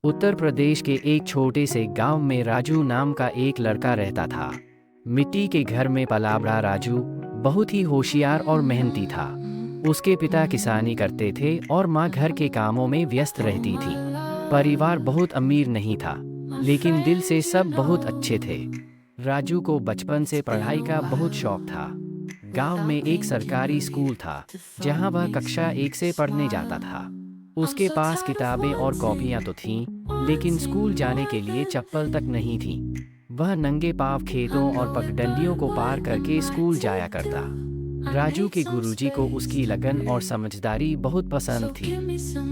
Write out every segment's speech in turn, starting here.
उत्तर प्रदेश के एक छोटे से गांव में राजू नाम का एक लड़का रहता था। मिट्टी के घर में पला बड़ा राजू बहुत ही होशियार और मेहनती था। उसके पिता किसानी करते थे और माँ घर के कामों में व्यस्त रहती थी। परिवार बहुत अमीर नहीं था, लेकिन दिल से सब बहुत अच्छे थे। राजू को बचपन से पढ़ाई का बहुत शौक था। गांव में एक सरकारी स्कूल था, जहां वह कक्षा 1 से पढ़ने जाता था। उसके पास किताबें और कॉपियां तो थीं, लेकिन स्कूल जाने के लिए चप्पल तक नहीं थी। वह नंगे पांव खेतों और पगडंडियों को पार करके स्कूल जाया करता। राजू के गुरुजी को उसकी लगन और समझदारी बहुत पसंद थी।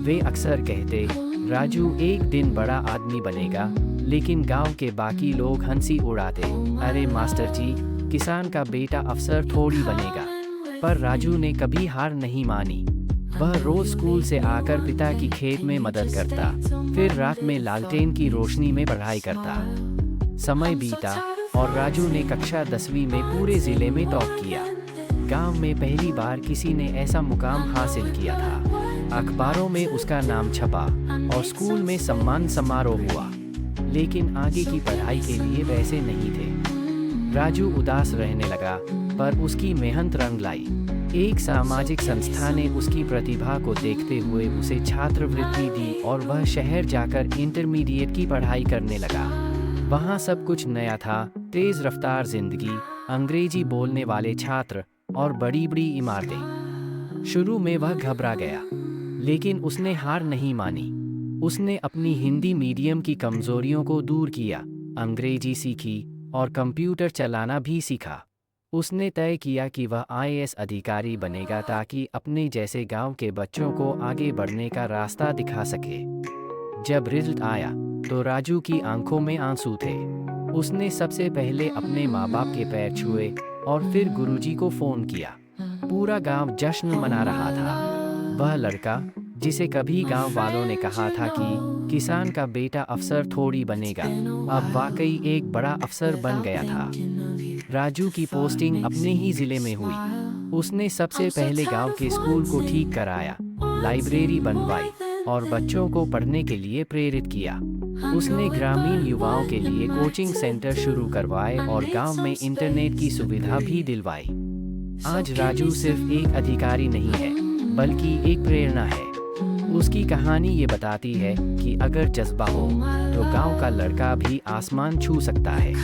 वे अक्सर कहते, राजू एक दिन बड़ा आदमी बनेगा। लेकिन गांव के बाकी लोग हंसी उड़ाते, अरे मास्टर जी, किसान का बेटा अफसर थोड़ी बनेगा। पर राजू ने कभी हार नहीं मानी। वह रोज स्कूल से आकर पिता की खेत में मदद करता, फिर रात में लालटेन की रोशनी में पढ़ाई करता। समय बीता और राजू ने कक्षा 10वीं में पूरे जिले में टॉप किया। गांव में पहली बार किसी ने ऐसा मुकाम हासिल किया था। अखबारों में उसका नाम छपा और स्कूल में सम्मान समारोह हुआ। लेकिन आगे की पढ़ाई के लिए पैसे नहीं थे। राजू उदास रहने लगा, पर उसकी मेहनत रंग लाई। एक सामाजिक संस्था ने उसकी प्रतिभा को देखते हुए उसे छात्रवृत्ति दी और वह शहर जाकर इंटरमीडिएट की पढ़ाई करने लगा। वहाँ सब कुछ नया था, तेज रफ्तार जिंदगी, अंग्रेजी बोलने वाले छात्र और बड़ी बड़ी इमारतें। शुरू में वह घबरा गया, लेकिन उसने हार नहीं मानी। उसने अपनी हिंदी मीडियम की कमजोरियों को दूर किया, अंग्रेजी सीखी और कंप्यूटर चलाना भी सीखा। उसने तय किया कि वह आईएएस अधिकारी बनेगा, ताकि अपने जैसे गांव के बच्चों को आगे बढ़ने का रास्ता दिखा सके। जब रिजल्ट आया तो राजू की आंखों में आंसू थे। उसने सबसे पहले अपने माँ बाप के पैर छुए और फिर गुरुजी को फोन किया। पूरा गांव जश्न मना रहा था। वह लड़का, जिसे कभी गांव वालों ने कहा था कि किसान का बेटा अफसर थोड़ी बनेगा, अब वाकई एक बड़ा अफसर बन गया था। राजू की पोस्टिंग अपने ही जिले में हुई। उसने सबसे पहले गांव के स्कूल को ठीक कराया, लाइब्रेरी बनवाई और बच्चों को पढ़ने के लिए प्रेरित किया। उसने ग्रामीण युवाओं के लिए कोचिंग सेंटर शुरू करवाए और गांव में इंटरनेट की सुविधा भी दिलवाई। आज राजू सिर्फ एक अधिकारी नहीं है, बल्कि एक प्रेरणा है। उसकी कहानी ये बताती है कि अगर जज्बा हो तो गांव का लड़का भी आसमान छू सकता है।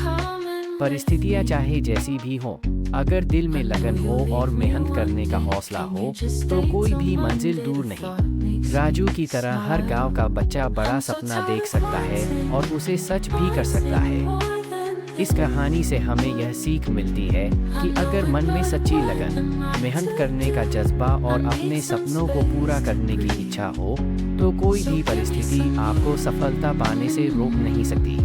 परिस्थितियां चाहे जैसी भी हो, अगर दिल में लगन हो और मेहनत करने का हौसला हो तो कोई भी मंजिल दूर नहीं। राजू की तरह हर गांव का बच्चा बड़ा सपना देख सकता है और उसे सच भी कर सकता है। इस कहानी से हमें यह सीख मिलती है कि अगर मन में सच्ची लगन, मेहनत करने का जज्बा और अपने सपनों को पूरा करने की इच्छा हो तो कोई भी परिस्थिति आपको सफलता पाने से रोक नहीं सकती।